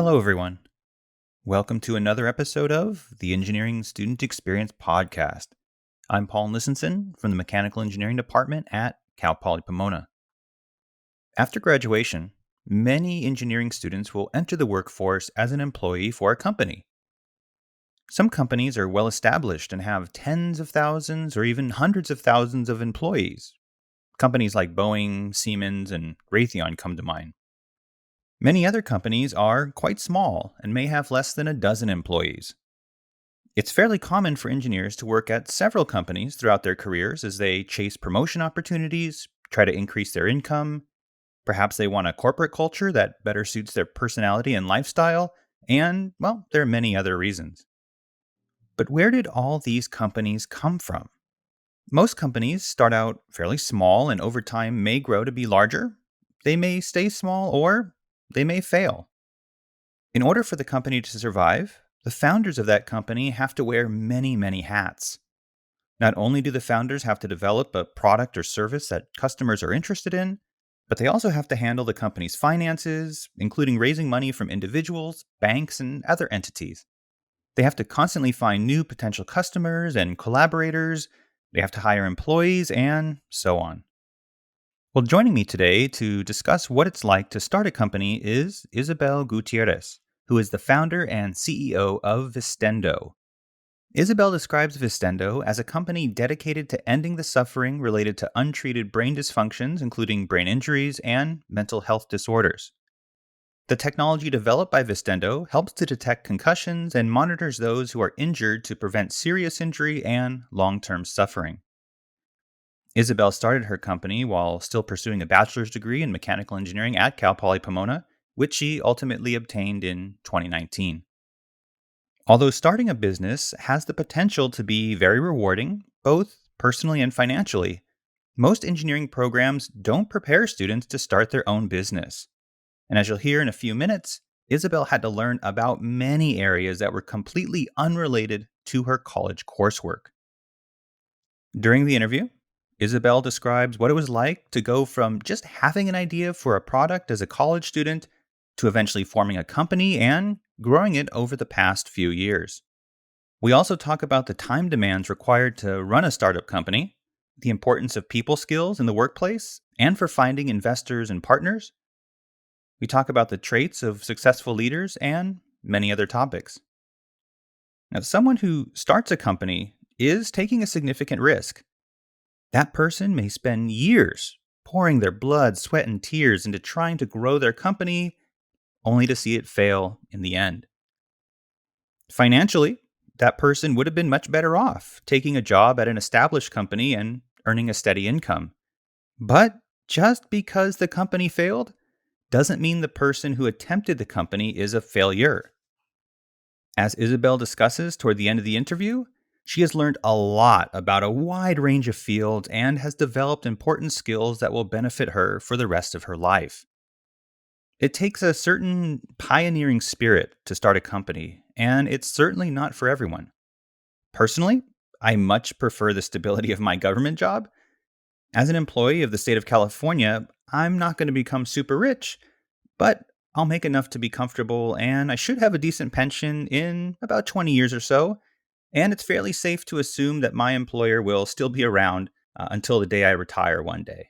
Hello, everyone. Welcome to another episode of the Engineering Student Experience Podcast. I'm Paul Nissenson from the Mechanical Engineering Department at Cal Poly Pomona. After graduation, many engineering students will enter the workforce as an employee for a company. Some companies are well established and have tens of thousands or even hundreds of thousands of employees. Companies like Boeing, Siemens, and Raytheon come to mind. Many other companies are quite small and may have less than a dozen employees. It's fairly common for engineers to work at several companies throughout their careers as they chase promotion opportunities, try to increase their income. Perhaps they want a corporate culture that better suits their personality and lifestyle, and, well, there are many other reasons. But where did all these companies come from? Most companies start out fairly small and over time may grow to be larger. They may stay small or they may fail. In order for the company to survive, the founders of that company have to wear many, many hats. Not only do the founders have to develop a product or service that customers are interested in, but they also have to handle the company's finances, including raising money from individuals, banks, and other entities. They have to constantly find new potential customers and collaborators. They have to hire employees, and so on. Well, joining me today to discuss what it's like to start a company is Isabel Gutierrez, who is the founder and CEO of Vistendo. Isabel describes Vistendo as a company dedicated to ending the suffering related to untreated brain dysfunctions, including brain injuries and mental health disorders. The technology developed by Vistendo helps to detect concussions and monitors those who are injured to prevent serious injury and long-term suffering. Isabel started her company while still pursuing a bachelor's degree in mechanical engineering at Cal Poly Pomona, which she ultimately obtained in 2019. Although starting a business has the potential to be very rewarding, both personally and financially, most engineering programs don't prepare students to start their own business. And as you'll hear in a few minutes, Isabel had to learn about many areas that were completely unrelated to her college coursework. During the interview, Isabel describes what it was like to go from just having an idea for a product as a college student to eventually forming a company and growing it over the past few years. We also talk about the time demands required to run a startup company, the importance of people skills in the workplace, and for finding investors and partners. We talk about the traits of successful leaders and many other topics. Now, someone who starts a company is taking a significant risk. That person may spend years pouring their blood, sweat, and tears into trying to grow their company, only to see it fail in the end. Financially, that person would have been much better off taking a job at an established company and earning a steady income. But just because the company failed doesn't mean the person who attempted the company is a failure. As Isabel discusses toward the end of the interview, she has learned a lot about a wide range of fields and has developed important skills that will benefit her for the rest of her life. It takes a certain pioneering spirit to start a company, and it's certainly not for everyone. Personally, I much prefer the stability of my government job. As an employee of the state of California, I'm not going to become super rich, but I'll make enough to be comfortable, and I should have a decent pension in about 20 years or so, and it's fairly safe to assume that my employer will still be around until the day I retire one day.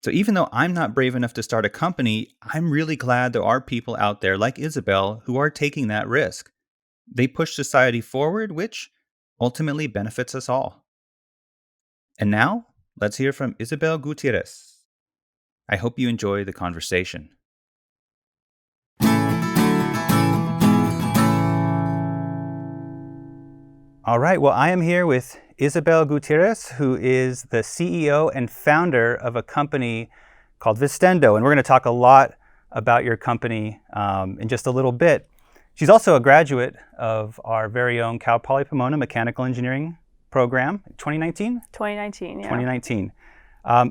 So even though I'm not brave enough to start a company, I'm really glad there are people out there like Isabel who are taking that risk. They push society forward, which ultimately benefits us all. And now, let's hear from Isabel Gutierrez. I hope you enjoy the conversation. All right, well, I am here with Isabel Gutierrez, who is the CEO and founder of a company called Vistendo. And we're going to talk a lot about your company in just a little bit. She's also a graduate of our very own Cal Poly Pomona Mechanical Engineering program, 2019? 2019, yeah. 2019.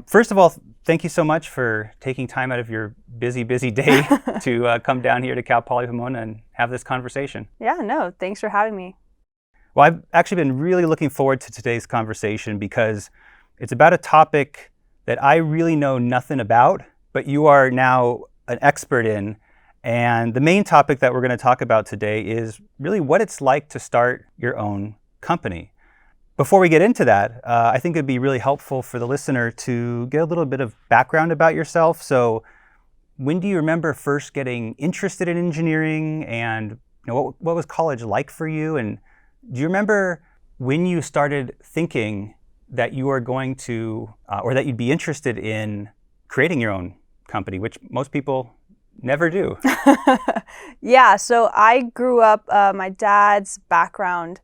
First of all, thank you so much for taking time out of your busy day to come down here to Cal Poly Pomona and have this conversation. Yeah, no, thanks for having me. Well, I've actually been really looking forward to today's conversation because it's about a topic that I really know nothing about, but you are now an expert in. And the main topic that we're going to talk about today is really what it's like to start your own company. Before we get into that, I think it'd be really helpful for the listener to get a little bit of background about yourself. So when do you remember first getting interested in engineering, and what was college like for you? And do you remember when you started thinking that you are going to, or that you'd be interested in creating your own company, which most people never do? Yeah, so I grew up, my dad's background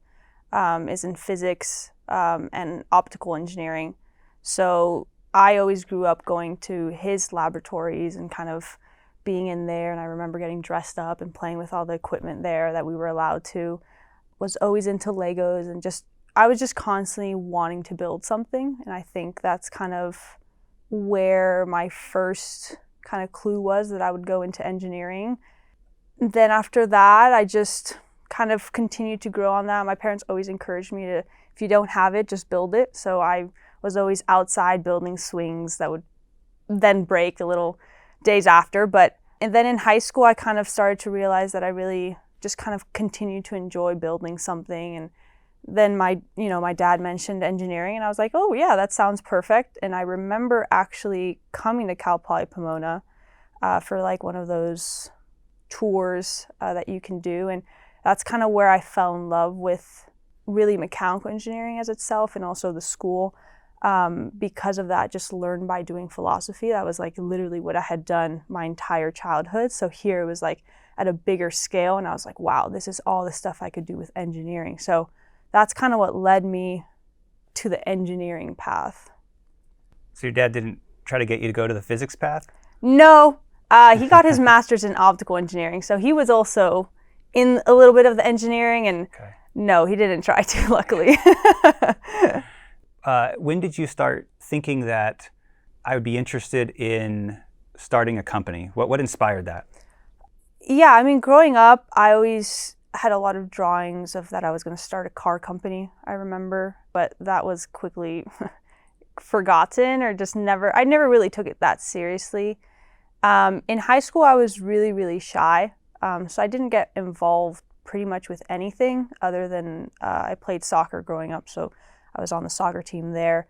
is in physics and optical engineering. So I always grew up going to his laboratories and kind of being in there. And I remember getting dressed up and playing with all the equipment there that we were allowed to. Was always into Legos and I was just constantly wanting to build something. And I think that's kind of where my first kind of clue was that I would go into engineering. Then after that, I just kind of continued to grow on that. My parents always encouraged me to, if you don't have it, just build it. So I was always outside building swings that would then break a little days after. And then in high school, I kind of started to realize that I really just kind of continued to enjoy building something. And then my dad mentioned engineering, and I was like, oh yeah, that sounds perfect. And I remember actually coming to Cal Poly Pomona for like one of those tours that you can do. And that's kind of where I fell in love with really mechanical engineering as itself, and also the school. Because of that, just learned by doing philosophy. That was like literally what I had done my entire childhood. So here it was like at a bigger scale, and I was like, wow, this is all the stuff I could do with engineering. So that's kind of what led me to the engineering path. So your dad didn't try to get you to go to the physics path? No, he got his master's in optical engineering. So he was also in a little bit of the engineering, and no, he didn't try to, luckily. When did you start thinking that I would be interested in starting a company? What inspired that? Yeah, I mean, growing up, I always had a lot of drawings of that I was going to start a car company, I remember, but that was quickly forgotten, or just I never really took it that seriously. In high school, I was really, really shy, so I didn't get involved pretty much with anything other than I played soccer growing up, so I was on the soccer team there.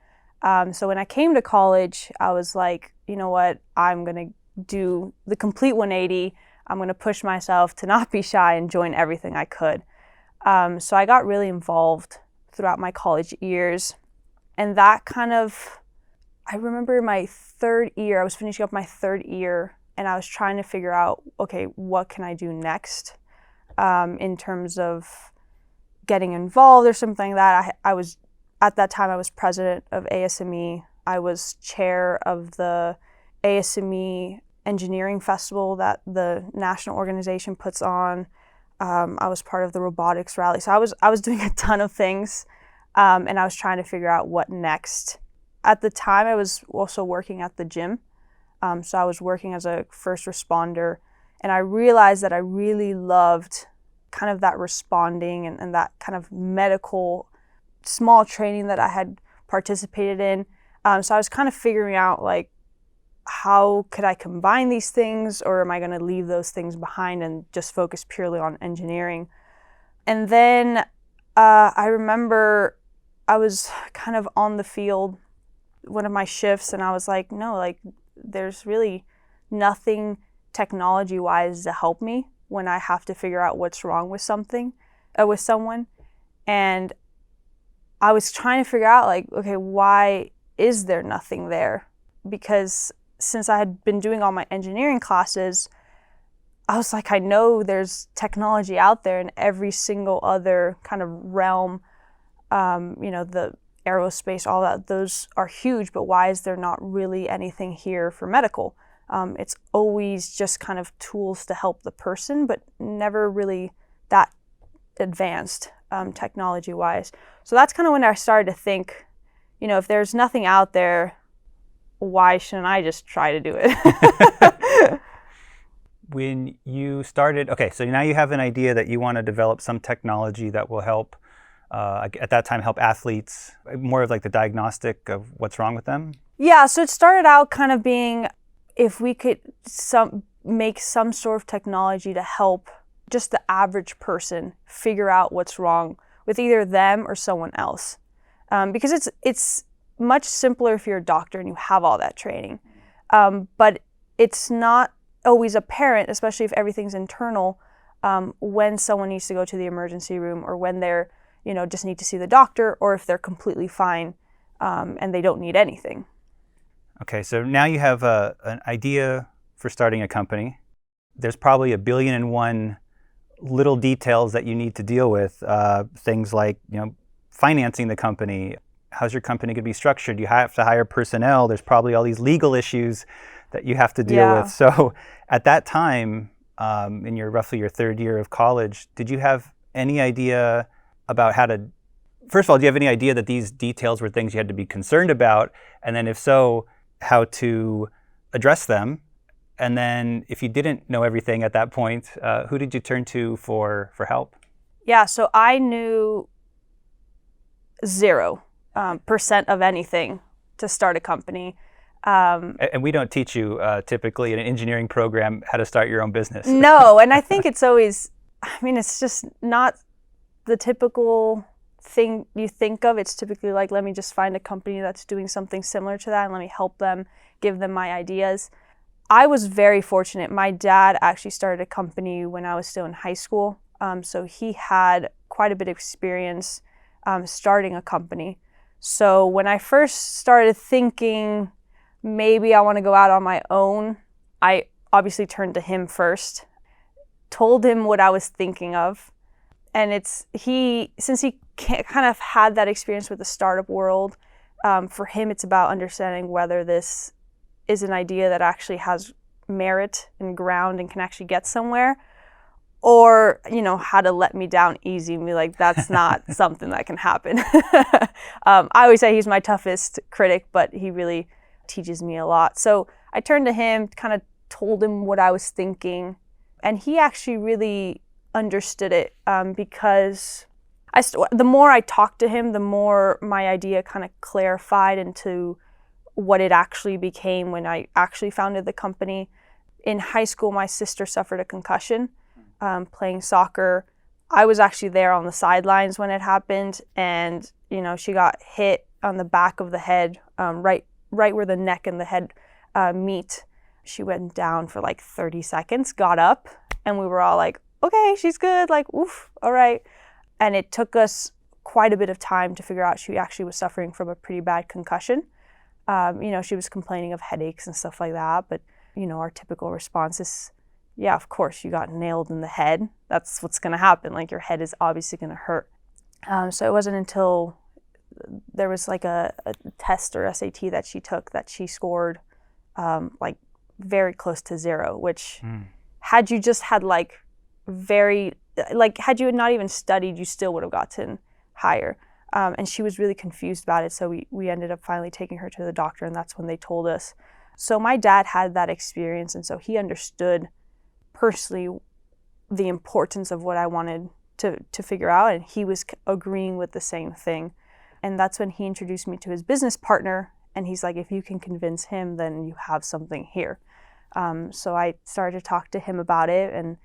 So when I came to college, I was like, you know what, I'm going to do the complete 180. I'm going to push myself to not be shy and join everything I could. So I got really involved throughout my college years. And that kind of, I remember my third year, I was finishing up my third year, and I was trying to figure out, okay, what can I do next in terms of getting involved or something like that. At that time, I was president of ASME. I was chair of the ASME engineering festival that the national organization puts on. I was part of the robotics rally. So I was doing a ton of things, and I was trying to figure out what next. At the time, I was also working at the gym. So I was working as a first responder, and I realized that I really loved kind of that responding and that kind of medical small training that I had participated in. So I was kind of figuring out, like, how could I combine these things, or am I going to leave those things behind and just focus purely on engineering? And then I remember I was kind of on the field one of my shifts, and I was like, no, like, there's really nothing technology-wise to help me when I have to figure out what's wrong with with someone. And I was trying to figure out, like, okay, why is there nothing there? Because since I had been doing all my engineering classes, I was like, I know there's technology out there in every single other kind of realm, the aerospace, all that, those are huge, but why is there not really anything here for medical? It's always just kind of tools to help the person, but never really that advanced technology-wise. So that's kind of when I started to think, if there's nothing out there, why shouldn't I just try to do it? When you started, okay, so now you have an idea that you want to develop some technology that will help, at that time, help athletes, more of like the diagnostic of what's wrong with them? Yeah, so it started out kind of being, if we could make some sort of technology to help just the average person figure out what's wrong with either them or someone else. Because it's much simpler if you're a doctor and you have all that training. But it's not always apparent, especially if everything's internal, when someone needs to go to the emergency room, or when they're, just need to see the doctor, or if they're completely fine and they don't need anything. Okay, so now you have an idea for starting a company. There's probably 1,000,000,001 little details that you need to deal with. Things like, financing the company. How's your company going to be structured? You have to hire personnel. There's probably all these legal issues that you have to deal with. So at that time, in roughly your third year of college, did you have any idea about how to, first of all, do you have any idea that these details were things you had to be concerned about? And then if so, how to address them? And then if you didn't know everything at that point, who did you turn to for help? Yeah, so I knew 0% of anything to start a company. And we don't teach you typically in an engineering program how to start your own business. No, and I think it's always, it's just not the typical thing you think of. It's typically like, let me just find a company that's doing something similar to that and let me help them, give them my ideas. I was very fortunate. My dad actually started a company when I was still in high school. So he had quite a bit of experience starting a company. So when I first started thinking, maybe I want to go out on my own, I obviously turned to him first, told him what I was thinking of. And since he kind of had that experience with the startup world, for him it's about understanding whether this is an idea that actually has merit and ground and can actually get somewhere, or, how to let me down easy and be like, that's not something that can happen. I always say he's my toughest critic, but he really teaches me a lot. So I turned to him, kind of told him what I was thinking, and he actually really understood it, because the more I talked to him, the more my idea kind of clarified into what it actually became when I actually founded the company. In high school, my sister suffered a concussion playing soccer. I was actually there on the sidelines when it happened, and she got hit on the back of the head, right where the neck and the head meet. She went down for like 30 seconds, got up, and we were all like, okay, she's good, like, oof, all right. And it took us quite a bit of time to figure out she actually was suffering from a pretty bad concussion. She was complaining of headaches and stuff like that, but, our typical response is, yeah, of course, you got nailed in the head. That's what's going to happen. Like, your head is obviously going to hurt. So it wasn't until there was like a test or SAT that she took that she scored like very close to 0, which had you just had had you not even studied, you still would have gotten higher. And she was really confused about it. So we ended up finally taking her to the doctor, and that's when they told us. So my dad had that experience, and so he understood personally the importance of what I wanted to figure out, and he was agreeing with the same thing. And that's when he introduced me to his business partner, and he's like, if you can convince him, then you have something here. So I started to talk to him about it, and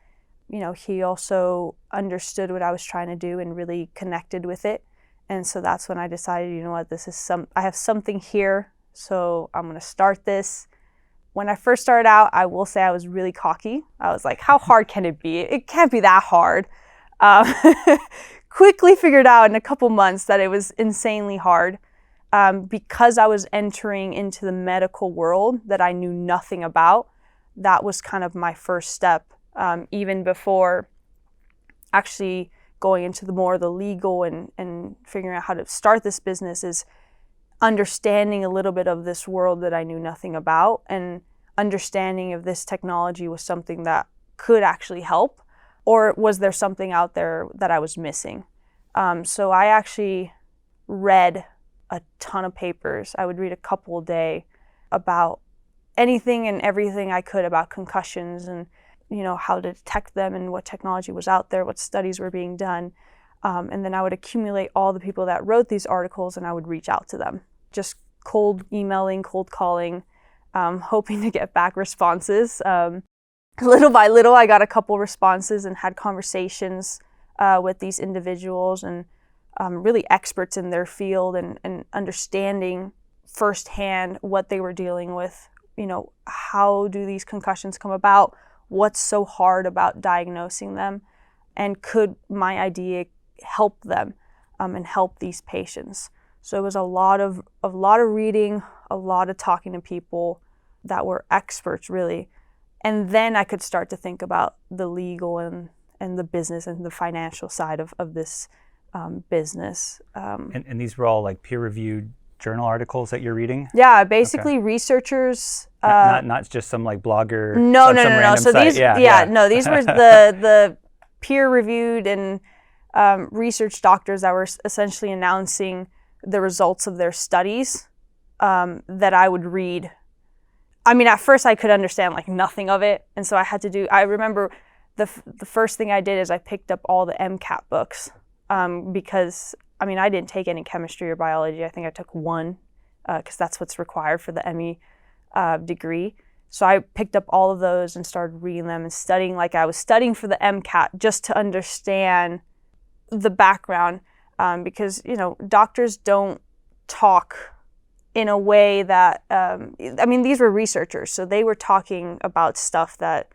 he also understood what I was trying to do and really connected with it. And so that's when I decided, I have something here, so I'm gonna start this. When I first started out, I will say I was really cocky. I was like, how hard can it be? It can't be that hard. Quickly figured out in a couple months that it was insanely hard, because I was entering into the medical world that I knew nothing about. That was kind of my first step, even before actually going into the legal and figuring out how to start this business, is understanding a little bit of this world that I knew nothing about, and understanding if this technology was something that could actually help, or was there something out there that I was missing. So I actually read a ton of papers. I would read a couple a day about anything and everything I could about concussions, and how to detect them, and what technology was out there, what studies were being done. And then I would accumulate all the people that wrote these articles, and I would reach out to them. Just cold emailing, cold calling, hoping to get back responses. little by little, I got a couple responses and had conversations with these individuals and really experts in their field and understanding firsthand what they were dealing with. How do these concussions come about? What's so hard about diagnosing them? And could my idea help them and help these patients? So it was a lot of reading, a lot of talking to people that were experts, really. And then I could start to think about the legal and the business and the financial side of this business. And these were all like peer-reviewed journal articles that you're reading? Yeah, basically researchers. Not just some like blogger. No. So site. these, these were the peer-reviewed and research doctors that were essentially announcing the results of their studies that I would read. I mean, at first I could understand like nothing of it, and so I remember the first thing I did is I picked up all the MCAT books because I didn't take any chemistry or biology. I think I took one because that's what's required for the ME degree. So I picked up all of those and started reading them and studying like I was studying for the MCAT just to understand the background because, doctors don't talk in a way that, these were researchers, so they were talking about stuff that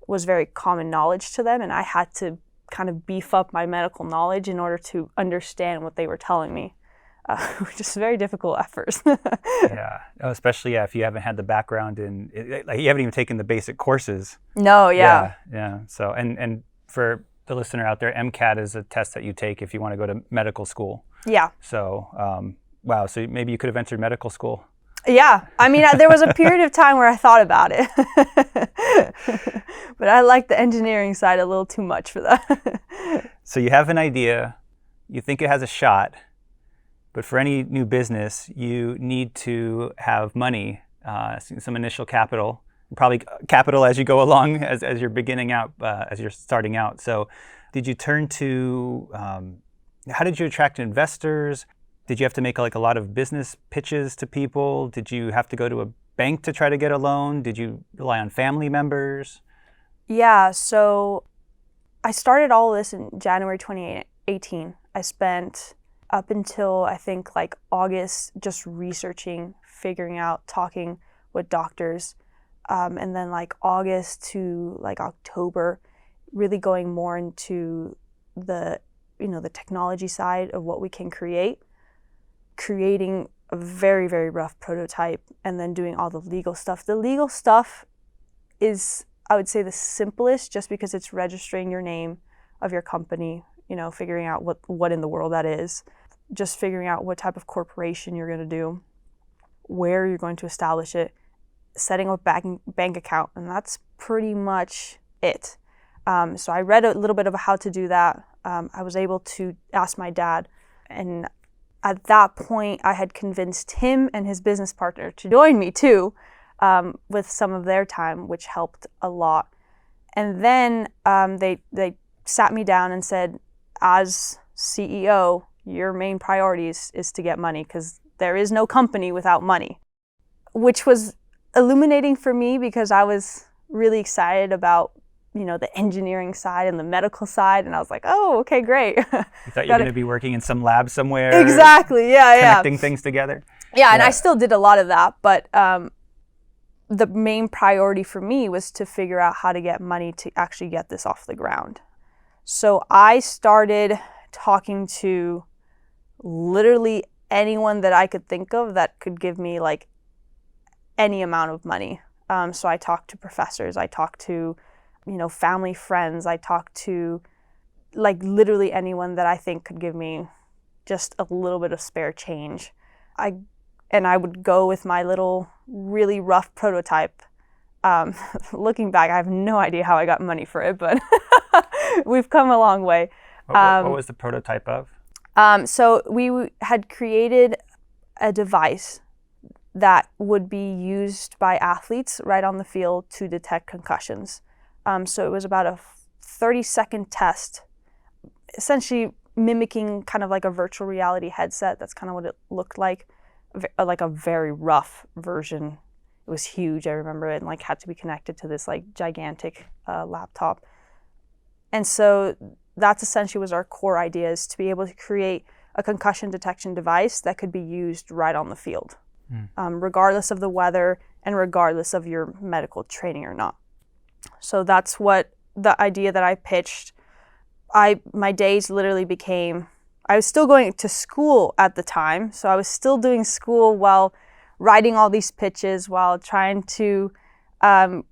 was very common knowledge to them, and I had to kind of beef up my medical knowledge in order to understand what they were telling me, which is very difficult at first. Yeah, especially if you haven't had the background in, like you haven't even taken the basic courses. No, yeah. Yeah. So, and for the listener out there, MCAT is a test that you take if you want to go to medical school. Yeah. So, wow, so maybe you could have entered medical school. Yeah, there was a period of time where I thought about it, but I like the engineering side a little too much for that. So you have an idea, you think it has a shot, but for any new business, you need to have money, some initial capital, probably capital as you go along, as you're beginning out, as you're starting out. So did you turn to, how did you attract investors? Did you have to make like a lot of business pitches to people? Did you have to go to a bank to try to get a loan? Did you rely on family members? Yeah, so I started all this in January 2018. I spent up until I think like August just researching, figuring out, talking with doctors. And then like August to like October, really going more into the technology side of what we can creating a very, very rough prototype, and then doing all the legal stuff. The legal stuff is, I would say, the simplest, just because it's registering your name of your company, figuring out what in the world that is, just figuring out what type of corporation you're going to do, where you're going to establish it, setting up a bank account, and that's pretty much it. So I read a little bit of how to do that. I was able to ask my dad, and at that point, I had convinced him and his business partner to join me too, with some of their time, which helped a lot. And then they sat me down and said, as CEO, your main priority is to get money, because there is no company without money, which was illuminating for me because I was really excited about the engineering side and the medical side, and I was like, oh, okay, great. You thought you were going to be working in some lab somewhere. Exactly, connecting things together. Yeah, and I still did a lot of that, but the main priority for me was to figure out how to get money to actually get this off the ground. So I started talking to literally anyone that I could think of that could give me like any amount of money. So I talked to professors, I talked to family, friends. I talked to like literally anyone that I think could give me just a little bit of spare change. I would go with my little really rough prototype. Looking back, I have no idea how I got money for it, but we've come a long way. What was the prototype of? So we had created a device that would be used by athletes right on the field to detect concussions. So it was about a 30-second test, essentially mimicking kind of like a virtual reality headset. That's kind of what it looked like a very rough version. It was huge. I remember it, and like had to be connected to this like gigantic laptop. And so that's essentially was our core idea, is to be able to create a concussion detection device that could be used right on the field, regardless of the weather and regardless of your medical training or not. So that's what the idea that I pitched. My days literally became, I was still going to school at the time, so I was still doing school while writing all these pitches, while trying to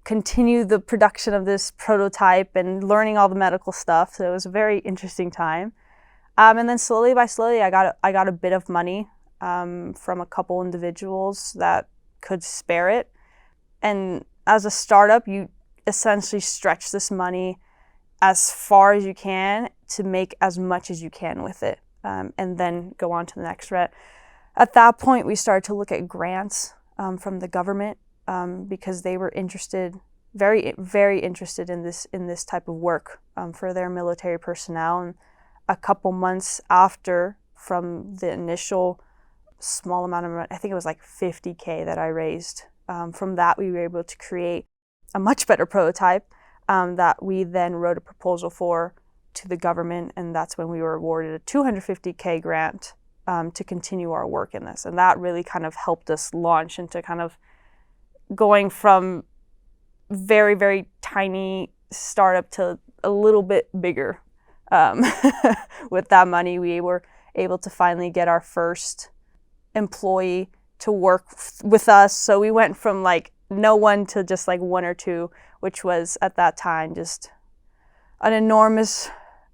continue the production of this prototype and learning all the medical stuff. So it was a very interesting time. And then slowly by slowly, I got a bit of money from a couple individuals that could spare it. And as a startup, you essentially stretch this money as far as you can to make as much as you can with it, and then go on to the next round. At that point, we started to look at grants from the government because they were interested, very, very interested in this type of work for their military personnel. And a couple months after, from the initial small amount of money, I think it was like $50K that I raised, from that we were able to create a much better prototype that we then wrote a proposal for to the government, and that's when we were awarded a $250K grant to continue our work in this. And that really kind of helped us launch into kind of going from very, very tiny startup to a little bit bigger. With that money, we were able to finally get our first employee to work with us. So we went from like no one to just like one or two, which was at that time just an enormous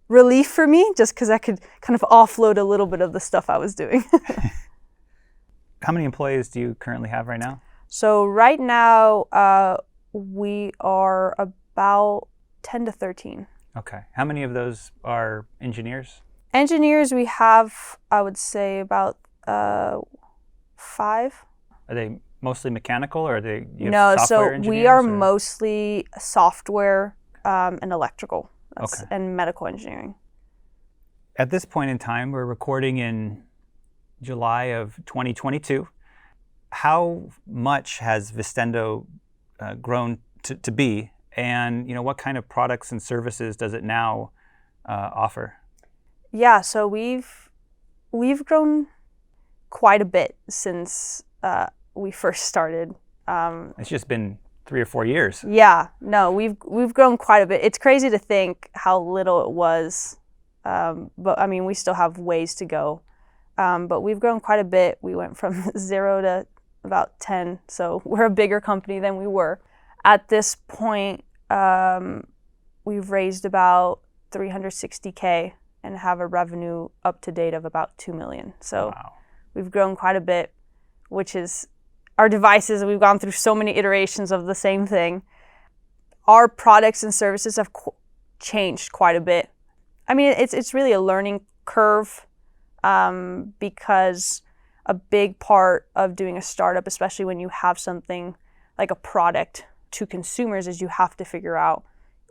relief for me, just because I could kind of offload a little bit of the stuff I was doing. How many employees do you currently have right now? So right now, we are about 10 to 13. Okay. How many of those are engineers? Engineers, we have, I would say, about 5. Are they mostly mechanical, or are they No, software so engineers, we are or? mostly software and electrical, Okay. and medical engineering. At this point in time, we're recording in July of 2022. How much has Vistendo grown to be, and what kind of products and services does it now offer? Yeah, so we've grown quite a bit since we first started. It's just been 3 or 4 years. Yeah, no, we've grown quite a bit. It's crazy to think how little it was, but I mean, we still have ways to go. But we've grown quite a bit. We went from 0 to about 10, so we're a bigger company than we were. At this point, we've raised about $360K and have a revenue up to date of about $2 million. So Wow. We've grown quite a bit, which is our devices. We've gone through so many iterations of the same thing. Our products and services have changed quite a bit. I mean, it's really a learning curve, because a big part of doing a startup, especially when you have something like a product to consumers, is you have to figure out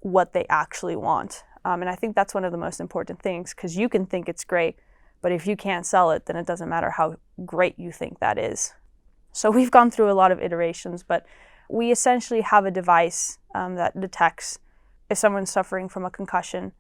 what they actually want. And I think that's one of the most important things, because you can think it's great, but if you can't sell it, then it doesn't matter how great you think that is. So we've gone through a lot of iterations, but we essentially have a device that detects if someone's suffering from a concussion,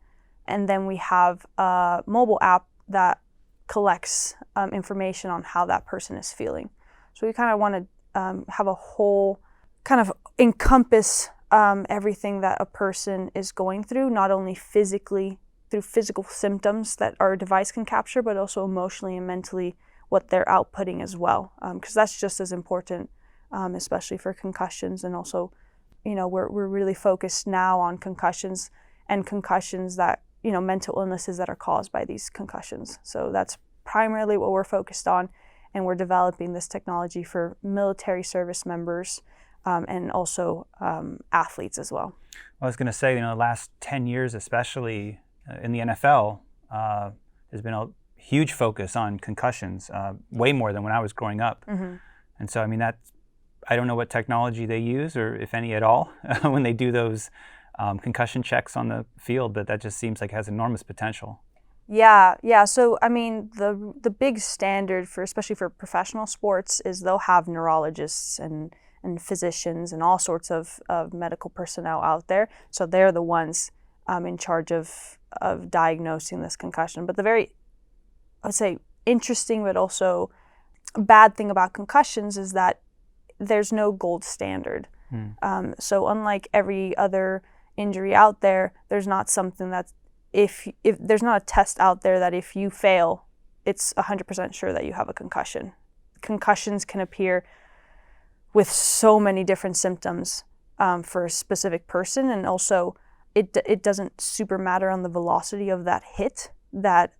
and then we have a mobile app that collects information on how that person is feeling. So we kind of want to have a whole kind of encompass everything that a person is going through, not only physically through physical symptoms that our device can capture, but also emotionally and mentally what they're outputting as well, because that's just as important, especially for concussions. And also, we're really focused now on concussions and concussions that, mental illnesses that are caused by these concussions. So that's primarily what we're focused on, and we're developing this technology for military service members and also athletes as well. I was going to say, the last 10 years, especially in the NFL, has been a huge focus on concussions, way more than when I was growing up. Mm-hmm. And so, I mean, I don't know what technology they use, or if any at all, when they do those concussion checks on the field, but that just seems like it has enormous potential. Yeah. So, I mean, the big standard for, especially for professional sports, is they'll have neurologists and and physicians and all sorts of medical personnel out there. So they're the ones in charge of diagnosing this concussion. But the very, I would say, interesting but also bad thing about concussions is that there's no gold standard. So unlike every other injury out there, there's not something that if there's not a test out there that if you fail, it's 100% sure that you have a concussion. Concussions can appear with so many different symptoms for a specific person, and also it doesn't super matter on the velocity of that hit that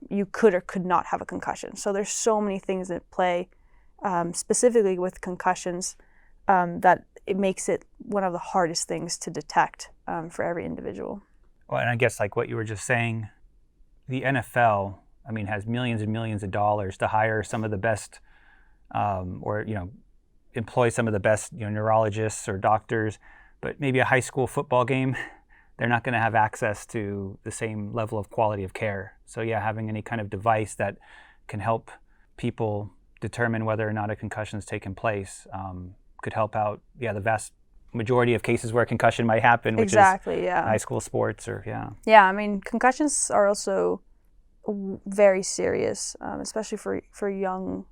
you could or could not have a concussion. So there's so many things at play, specifically with concussions, that it makes it one of the hardest things to detect for every individual. Well, and I guess like what you were just saying, the NFL, I mean, has millions and millions of dollars to hire some of the best, or employ some of the best, neurologists or doctors. But maybe a high school football game, they're not going to have access to the same level of quality of care. So yeah, having any kind of device that can help people determine whether or not a concussion has taken place could help out. Yeah, the vast majority of cases where a concussion might happen, which is high school sports or Yeah, I mean, concussions are also very serious, especially for young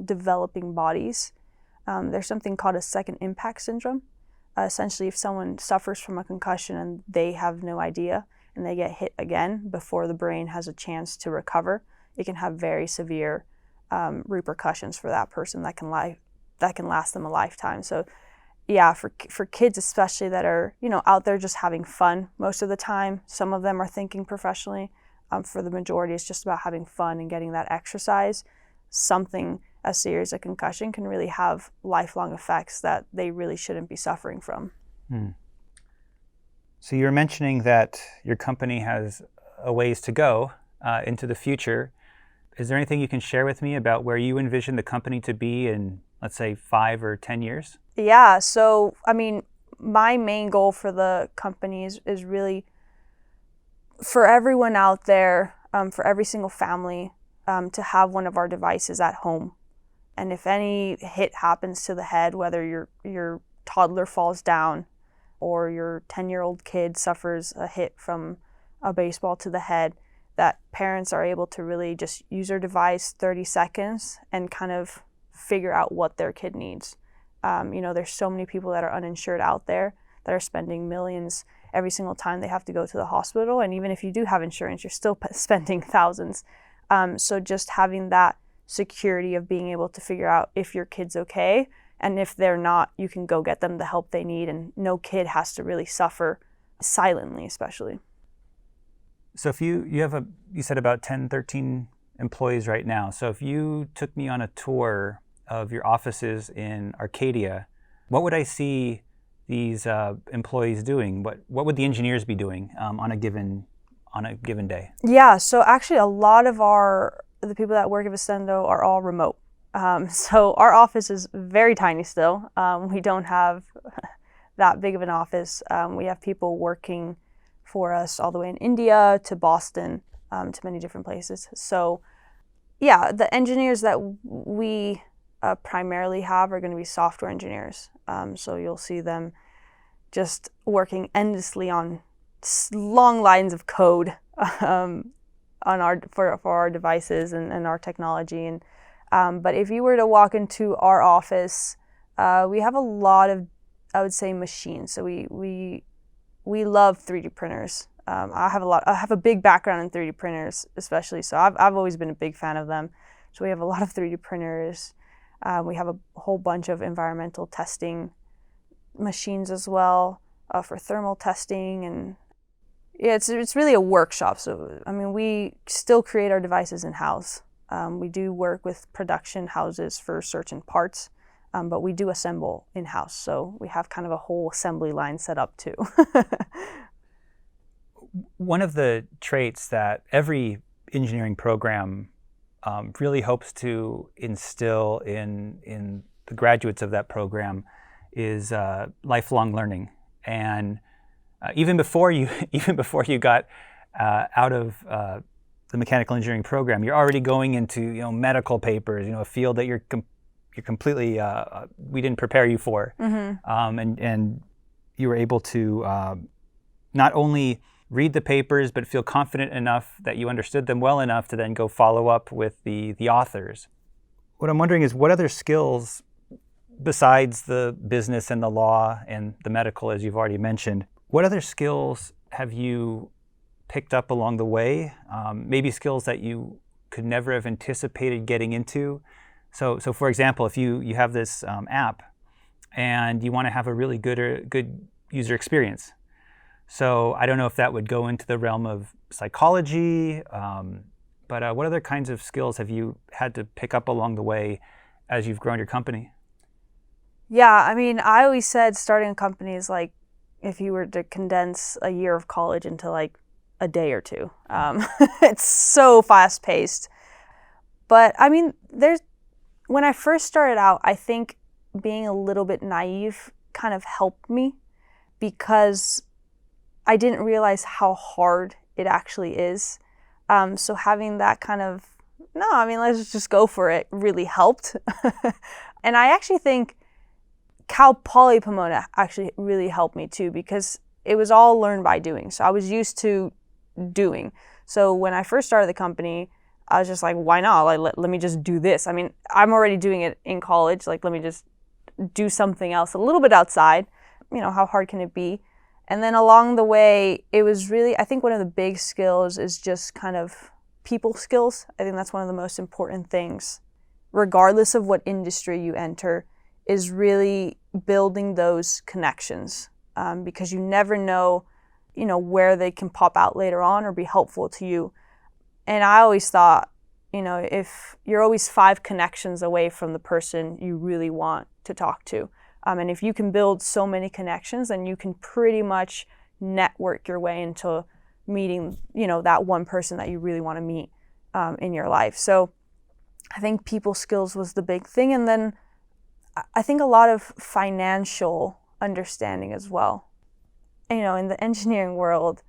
developing bodies. There's something called a second impact syndrome. Essentially, if someone suffers from a concussion and they have no idea and they get hit again before the brain has a chance to recover, it can have very severe repercussions for that person that can last them a lifetime. So yeah, for kids especially that are out there just having fun most of the time, some of them are thinking professionally. For the majority, it's just about having fun and getting that exercise. Something as serious as a concussion can really have lifelong effects that they really shouldn't be suffering from. So you were mentioning that your company has a ways to go into the future. Is there anything you can share with me about where you envision the company to be in, let's say, 5 or 10 years? Yeah, so I mean, my main goal for the company is really for everyone out there, for every single family, to have one of our devices at home. And if any hit happens to the head, whether your toddler falls down or your 10-year-old kid suffers a hit from a baseball to the head, that parents are able to really just use their device 30 seconds and kind of figure out what their kid needs. There's so many people that are uninsured out there that are spending millions every single time they have to go to the hospital. And even if you do have insurance, you're still spending thousands. So just having that security of being able to figure out if your kid's okay, and if they're not, you can go get them the help they need, and no kid has to really suffer silently, especially. So if you said about 10, 13 employees right now. So if you took me on a tour of your offices in Arcadia, what would I see these employees doing? What would the engineers be doing on a given day? Yeah, so actually a lot of the people that work at Vistendo are all remote. So our office is very tiny still. We don't have that big of an office. We have people working for us all the way in India to Boston, to many different places. So yeah, the engineers that we primarily have are going to be software engineers. So you'll see them just working endlessly on long lines of code for our devices and our technology. And but if you were to walk into our office, we have a lot of, I would say, machines. So we love 3D printers. I have a big background in 3D printers, especially. So I've always been a big fan of them. So we have a lot of 3D printers. We have a whole bunch of environmental testing machines as well, for thermal testing. And yeah, it's really a workshop. So I mean, we still create our devices in-house. We do work with production houses for certain parts, but we do assemble in-house. So we have kind of a whole assembly line set up too. One of the traits that every engineering program really hopes to instill in the graduates of that program is lifelong learning. And even before you got out of the mechanical engineering program, you're already going into medical papers, a field that you're completely we didn't prepare you for, and you were able to not only read the papers but feel confident enough that you understood them well enough to then go follow up with the authors. What I'm wondering is, what other skills besides the business and the law and the medical, as you've already mentioned, what other skills have you picked up along the way? Maybe skills that you could never have anticipated getting into. So for example, if you have this app and you want to have a really good user experience. So I don't know if that would go into the realm of psychology, but what other kinds of skills have you had to pick up along the way as you've grown your company? Yeah, I mean, I always said starting a company is like if you were to condense a year of college into like a day or two. It's so fast paced. But I mean, when I first started out, I think being a little bit naive kind of helped me because I didn't realize how hard it actually is. So having that kind of, let's just go for it, really helped. And I actually think Cal Poly Pomona actually really helped me too, because it was all learned by doing. So I was used to doing. So when I first started the company, I was just like, why not? Like, let me just do this. I mean, I'm already doing it in college. Like, let me just do something else a little bit outside. How hard can it be? And then along the way, it was really, I think one of the big skills is just kind of people skills. I think that's one of the most important things, regardless of what industry you enter, is really building those connections, because you never know, where they can pop out later on or be helpful to you. And I always thought, if you're always 5 connections away from the person you really want to talk to, and if you can build so many connections, then you can pretty much network your way into meeting, that one person that you really want to meet in your life. So I think people skills was the big thing. And then I think a lot of financial understanding as well. In the engineering world,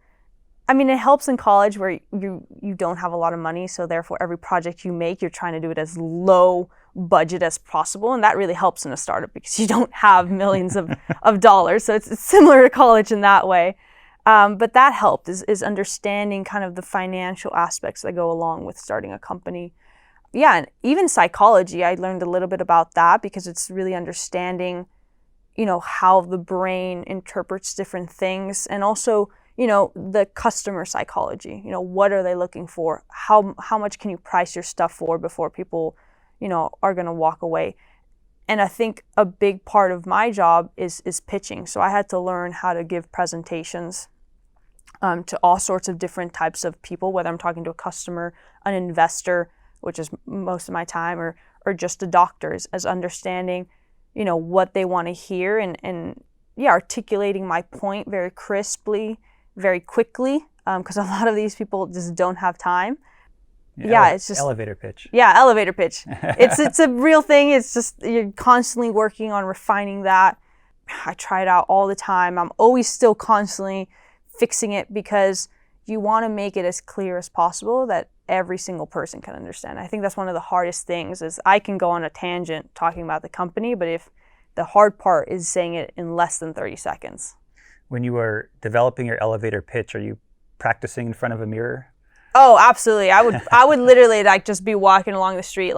I mean, it helps in college where you don't have a lot of money, so therefore every project you make, you're trying to do it as low budget as possible, and that really helps in a startup because you don't have millions of dollars. So it's similar to college in that way. But that helped, is understanding kind of the financial aspects that go along with starting a company. Yeah, and even psychology, I learned a little bit about that because it's really understanding, how the brain interprets different things, and also, the customer psychology. What are they looking for? How much can you price your stuff for before people, are going to walk away? And I think a big part of my job is pitching. So I had to learn how to give presentations to all sorts of different types of people, whether I'm talking to a customer, an investor, which is most of my time, or just the doctors, as understanding, what they want to hear and articulating my point very crisply, very quickly, because a lot of these people just don't have time. It's just elevator pitch. Yeah, elevator pitch. It's a real thing. It's just you're constantly working on refining that. I try it out all the time. I'm always still constantly fixing it because you want to make it as clear as possible that every single person can understand. I think that's one of the hardest things is I can go on a tangent talking about the company, but if the hard part is saying it in less than 30 seconds. When you were developing your elevator pitch, are you practicing in front of a mirror? Oh, absolutely. I would literally just be walking along the street,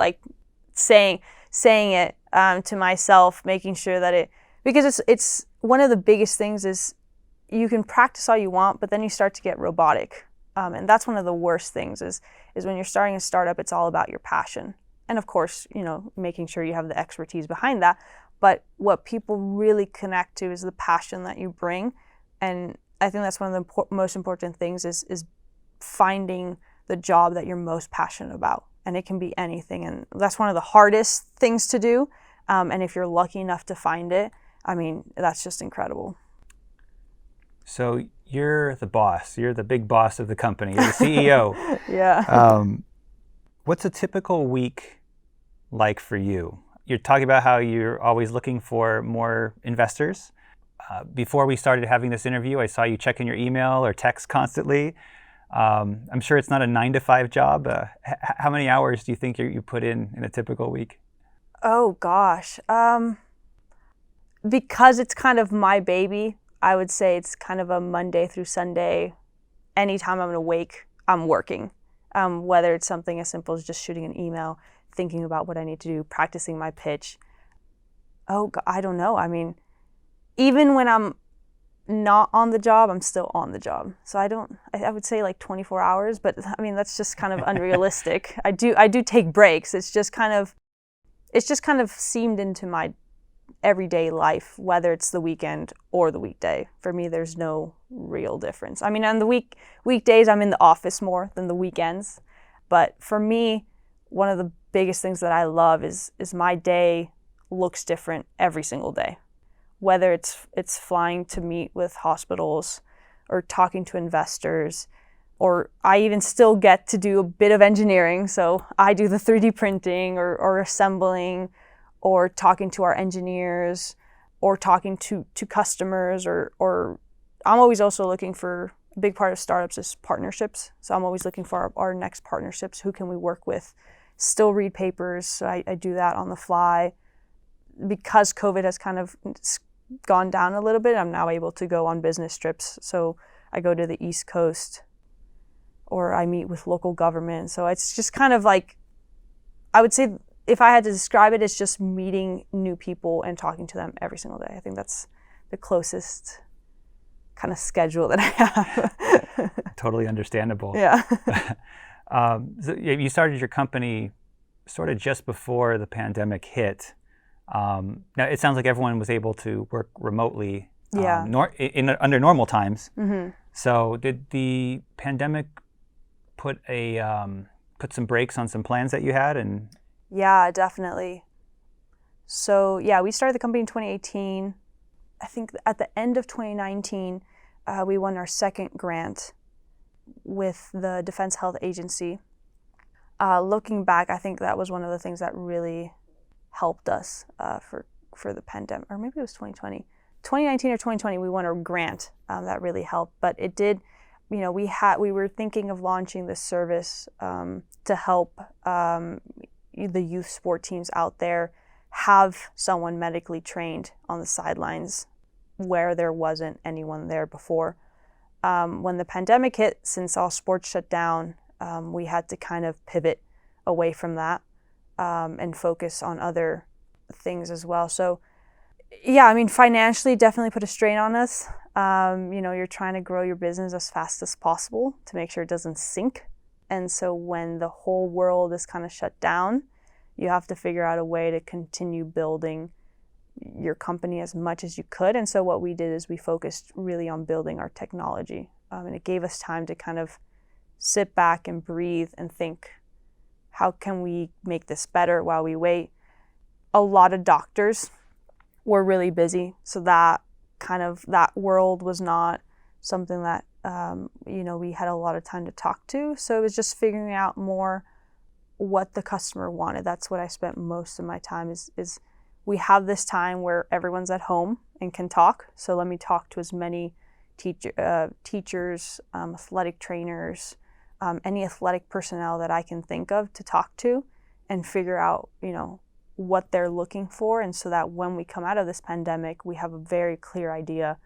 saying it to myself, making sure that because it's one of the biggest things is you can practice all you want, but then you start to get robotic. And that's one of the worst things is when you're starting a startup, it's all about your passion. And of course, making sure you have the expertise behind that. But what people really connect to is the passion that you bring. And I think that's one of the most important things is finding the job that you're most passionate about. And it can be anything. And that's one of the hardest things to do. And if you're lucky enough to find it, that's just incredible. So you're the boss. You're the big boss of the company. You're the CEO. Yeah. What's a typical week like for you? You're talking about how you're always looking for more investors. Before we started having this interview, I saw you checking your email or text constantly. I'm sure it's not a 9-to-5 job. How many hours do you think you put in a typical week? Oh gosh. Because it's kind of my baby, I would say it's kind of a Monday through Sunday. Anytime I'm awake, I'm working. Whether it's something as simple as just shooting an email, thinking about what I need to do, practicing my pitch. Oh, I don't know. I mean, even when I'm not on the job, I'm still on the job. So I would say like 24 hours, but I mean, that's just kind of unrealistic. I do take breaks. It's just kind of seamed into my everyday life, whether it's the weekend or the weekday. For me, there's no real difference. I mean, on the weekdays, I'm in the office more than the weekends. But for me, one of the biggest things that I love is my day looks different every single day. Whether it's flying to meet with hospitals or talking to investors, or I even still get to do a bit of engineering. So I do the 3D printing or assembling, or talking to our engineers, or talking to customers, or I'm always also looking for, a big part of startups is partnerships. So I'm always looking for our next partnerships. Who can we work with? Still read papers. So I do that on the fly. Because COVID has kind of gone down a little bit, I'm now able to go on business trips. So I go to the East Coast, or I meet with local government. So it's just kind of like, I would say, if I had to describe it, it's just meeting new people and talking to them every single day. I think that's the closest kind of schedule that I have. Totally understandable. Yeah. So you started your company sort of just before the pandemic hit. Now, it sounds like everyone was able to work remotely under normal times. Mm-hmm. So did the pandemic put some brakes on some plans that you had? And Yeah, definitely. So yeah, we started the company in 2018. I think at the end of 2019, we won our second grant with the Defense Health Agency. Looking back, I think that was one of the things that really helped us for the pandemic, or maybe it was 2020. 2019 or 2020, we won a grant that really helped. But it did, we were thinking of launching this service to help the youth sport teams out there have someone medically trained on the sidelines where there wasn't anyone there before. When the pandemic hit, since all sports shut down, we had to kind of pivot away from that and focus on other things as well. So yeah, I mean, financially definitely put a strain on us. You're trying to grow your business as fast as possible to make sure it doesn't sink. And so when the whole world is kind of shut down, you have to figure out a way to continue building your company as much as you could. And so what we did is we focused really on building our technology. And it gave us time to kind of sit back and breathe and think, how can we make this better while we wait? A lot of doctors were really busy. So that world was not something that, we had a lot of time to talk to. So it was just figuring out more what the customer wanted. That's what I spent most of my time is we have this time where everyone's at home and can talk. So let me talk to as many teachers, athletic trainers, any athletic personnel that I can think of to talk to and figure out, what they're looking for. And so that when we come out of this pandemic, we have a very clear idea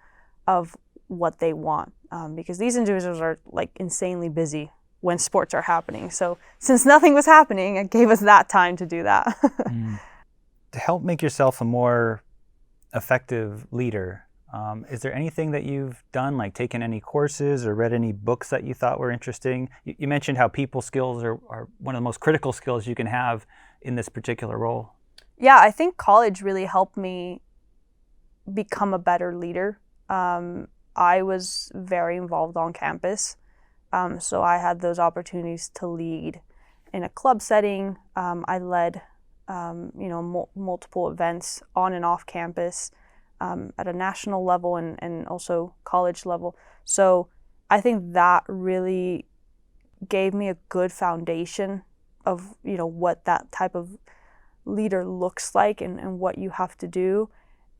of what they want. Because these individuals are like insanely busy when sports are happening. So since nothing was happening, it gave us that time to do that. To help make yourself a more effective leader, is there anything that you've done, like taken any courses or read any books that you thought were interesting? You mentioned how people skills are one of the most critical skills you can have in this particular role. Yeah, I think college really helped me become a better leader. I was very involved on campus. So I had those opportunities to lead in a club setting. I led, multiple events on and off campus at a national level and also college level. So I think that really gave me a good foundation of, what that type of leader looks like and what you have to do.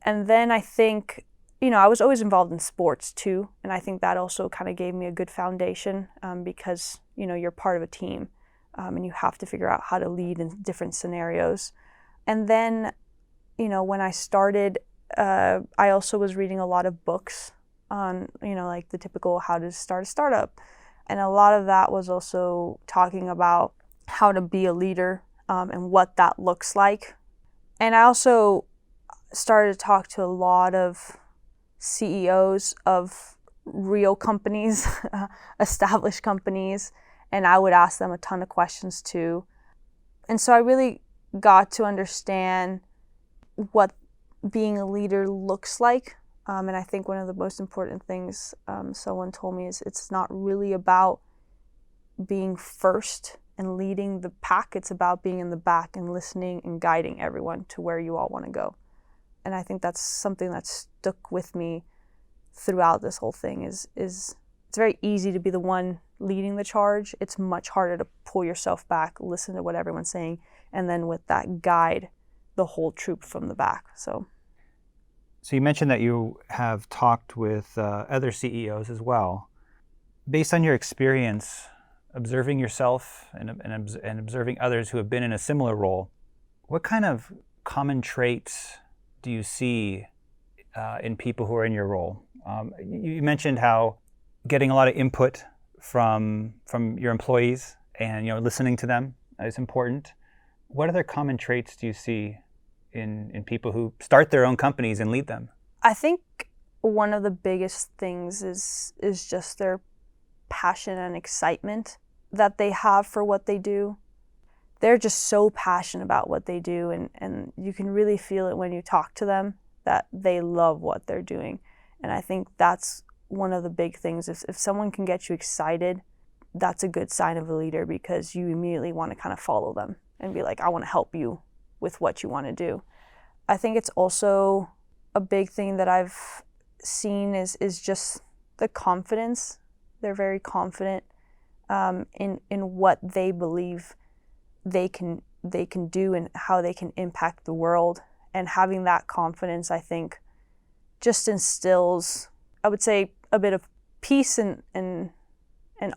And then I think, I was always involved in sports too. And I think that also kind of gave me a good foundation because, you're part of a team and you have to figure out how to lead in different scenarios. And then, when I started, I also was reading a lot of books on, like the typical how to start a startup. And a lot of that was also talking about how to be a leader and what that looks like. And I also started to talk to a lot of CEOs of real companies, established companies, and I would ask them a ton of questions too. And so I really got to understand what being a leader looks like. And I think one of the most important things someone told me is it's not really about being first and leading the pack. It's about being in the back and listening and guiding everyone to where you all want to go. And I think that's something that stuck with me throughout this whole thing is it's very easy to be the one leading the charge. It's much harder to pull yourself back, listen to what everyone's saying, and then with that guide the whole troop from the back. So you mentioned that you have talked with other CEOs as well. Based on your experience observing yourself and observing others who have been in a similar role, what kind of common traits do you see in people who are in your role? You mentioned how getting a lot of input from your employees and listening to them is important. What other common traits do you see in people who start their own companies and lead them? I think one of the biggest things is just their passion and excitement that they have for what they do. They're just so passionate about what they do, and you can really feel it when you talk to them that they love what they're doing. And I think that's one of the big things. If someone can get you excited, that's a good sign of a leader, because you immediately want to kind of follow them and be like, I want to help you with what you want to do. I think it's also a big thing that I've seen is just the confidence. They're very confident in what they believe they can do and how they can impact the world. And having that confidence, I think, just instills, I would say, a bit of peace and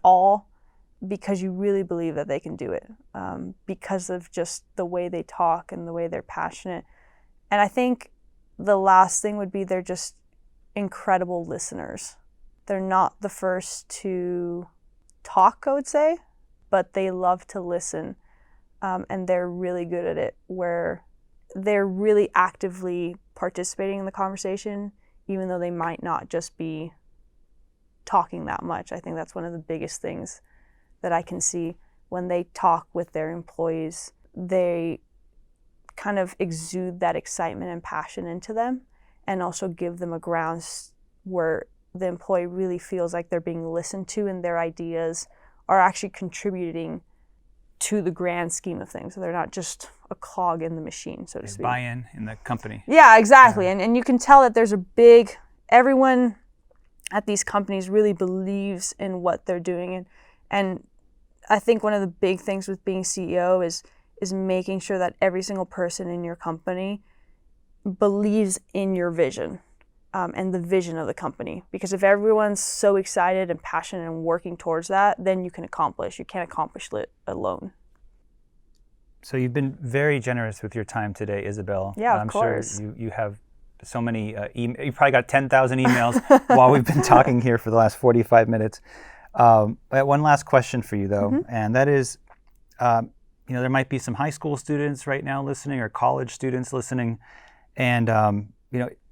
awe, because you really believe that they can do it because of just the way they talk and the way they're passionate. And I think the last thing would be they're just incredible listeners. They're not the first to talk, I would say, but they love to listen, and they're really good at it, where they're really actively participating in the conversation, even though they might not just be talking that much. I think that's one of the biggest things that I can see when they talk with their employees. They kind of exude that excitement and passion into them, and also give them a ground where the employee really feels like they're being listened to and their ideas are actually contributing to the grand scheme of things. So they're not just a clog in the machine, so to speak. Buy-in in the company. Yeah, exactly. And you can tell that there's everyone at these companies really believes in what they're doing. And I think one of the big things with being CEO is making sure that every single person in your company believes in your vision and the vision of the company. Because if everyone's so excited and passionate and working towards that, then you can accomplish. You can't accomplish it alone. So you've been very generous with your time today, Isabel. Yeah, of course. Sure you have so many you probably got 10,000 emails while we've been talking here for the last 45 minutes. I have one last question for you, though, and that is, there might be some high school students right now listening, or college students listening, and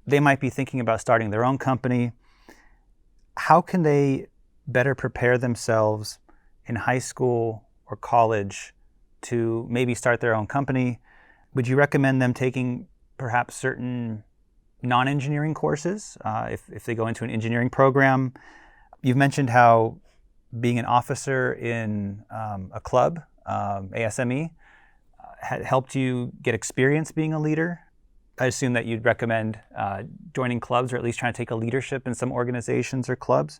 they might be thinking about starting their own company. How can they better prepare themselves in high school or college to maybe start their own company? Would you recommend them taking perhaps certain non-engineering courses if they go into an engineering program? You've mentioned how being an officer in a club, ASME, had helped you get experience being a leader. I assume that you'd recommend joining clubs, or at least trying to take a leadership in some organizations or clubs.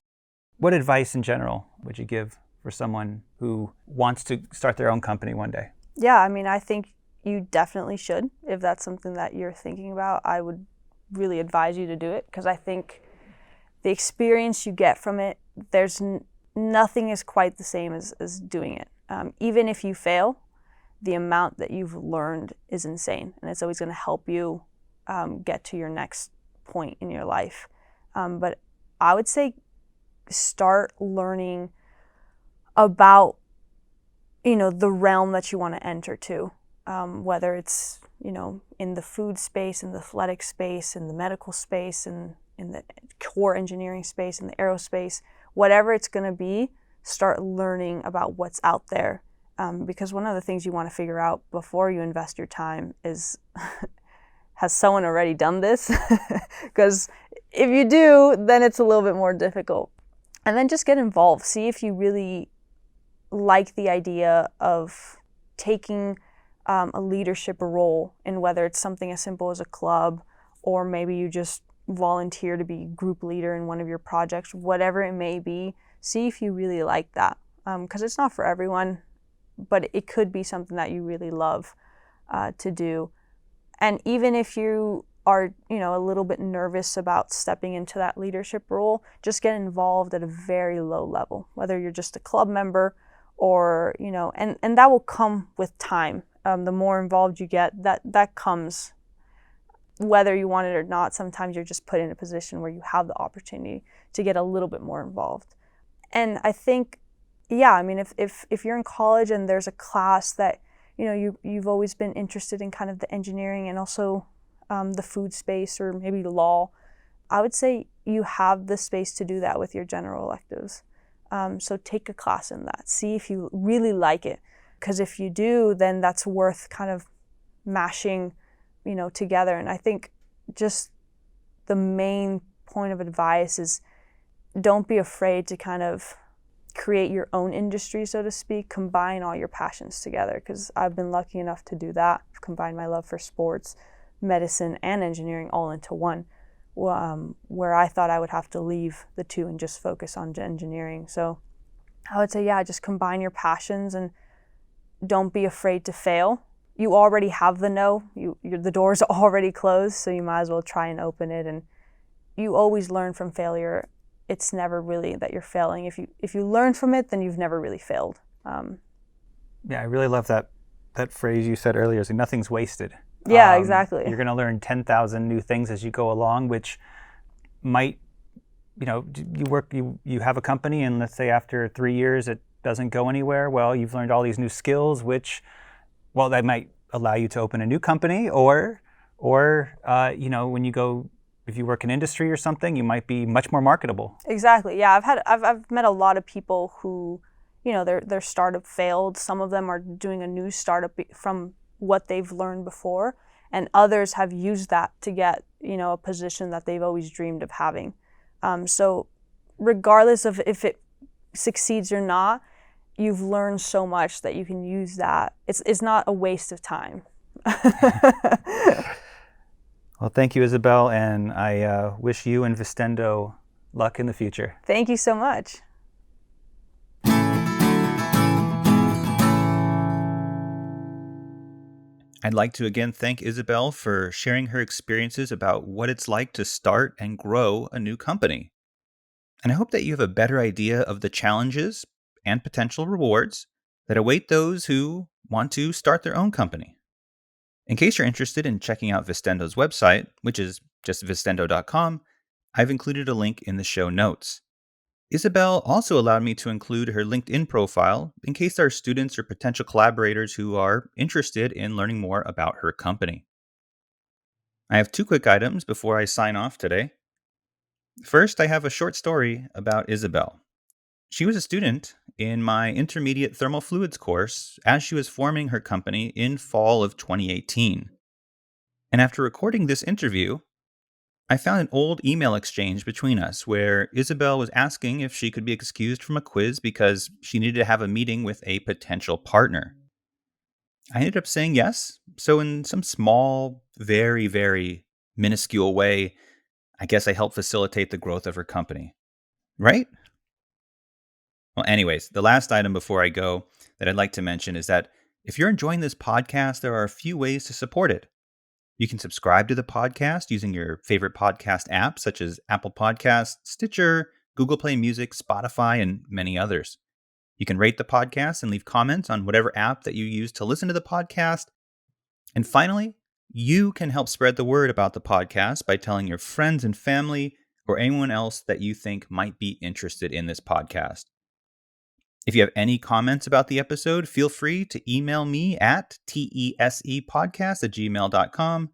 What advice in general would you give for someone who wants to start their own company one day? Yeah, I think you definitely should. If that's something that you're thinking about, I would really advise you to do it, because I think the experience you get from it, nothing is quite the same as doing it. Even if you fail, the amount that you've learned is insane, and it's always going to help you get to your next point in your life. But I would say start learning about, the realm that you want to enter to, whether it's, in the food space, in the athletic space, in the medical space, in the core engineering space, in the aerospace, whatever it's going to be, start learning about what's out there. Because one of the things you want to figure out before you invest your time is, has someone already done this? Because if you do, then it's a little bit more difficult. And then just get involved. See if you really like the idea of taking a leadership role in whether it's something as simple as a club, or maybe you just volunteer to be group leader in one of your projects, whatever it may be. See if you really like that, because it's not for everyone, but it could be something that you really love to do. And even if you are, a little bit nervous about stepping into that leadership role, just get involved at a very low level, whether you're just a club member or, and that will come with time. The more involved you get, that comes whether you want it or not. Sometimes you're just put in a position where you have the opportunity to get a little bit more involved. And I think, if you're in college and there's a class that, you've always been interested in, kind of the engineering and also the food space or maybe law, I would say you have the space to do that with your general electives. So take a class in that. See if you really like it. Because if you do, then that's worth kind of mashing, together. And I think just the main point of advice is don't be afraid to kind of create your own industry, so to speak, combine all your passions together. Because I've been lucky enough to do that. I've combined my love for sports, medicine, and engineering all into one, where I thought I would have to leave the two and just focus on engineering. So I would say, just combine your passions and don't be afraid to fail. You already have the no. The door's already closed, so you might as well try and open it. And you always learn from failure. It's never really that you're failing. If you learn from it, then you've never really failed. Yeah, I really love that phrase you said earlier. So nothing's wasted. Yeah, exactly. You're going to learn 10,000 new things as you go along, which might, you have a company, and let's say after 3 years it doesn't go anywhere. Well, you've learned all these new skills, which, that might allow you to open a new company, or when you go, if you work in industry or something, you might be much more marketable. Exactly. Yeah, I've met a lot of people who, their startup failed. Some of them are doing a new startup from what they've learned before, and others have used that to get, a position that they've always dreamed of having. So regardless of if it succeeds or not, you've learned so much that you can use that. It's not a waste of time. Well, thank you, Isabel, and I wish you and Vistendo luck in the future. Thank you so much. I'd like to again thank Isabel for sharing her experiences about what it's like to start and grow a new company. And I hope that you have a better idea of the challenges and potential rewards that await those who want to start their own company. In case you're interested in checking out Vistendo's website, which is just vistendo.com, I've included a link in the show notes. Isabel also allowed me to include her LinkedIn profile in case there are students or potential collaborators who are interested in learning more about her company. I have 2 quick items before I sign off today. First, I have a short story about Isabel. She was a student in my intermediate thermal fluids course as she was forming her company in fall of 2018. And after recording this interview, I found an old email exchange between us where Isabel was asking if she could be excused from a quiz because she needed to have a meeting with a potential partner. I ended up saying yes, so in some small, very, very minuscule way, I guess I helped facilitate the growth of her company. Right? Well, anyways, the last item before I go that I'd like to mention is that if you're enjoying this podcast, there are a few ways to support it. You can subscribe to the podcast using your favorite podcast apps such as Apple Podcasts, Stitcher, Google Play Music, Spotify, and many others. You can rate the podcast and leave comments on whatever app that you use to listen to the podcast. And finally, you can help spread the word about the podcast by telling your friends and family or anyone else that you think might be interested in this podcast. If you have any comments about the episode, feel free to email me at tesepodcast@gmail.com,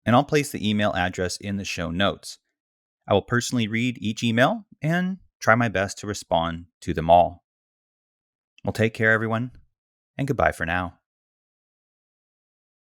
and I'll place the email address in the show notes. I will personally read each email and try my best to respond to them all. Well, take care, everyone, and goodbye for now.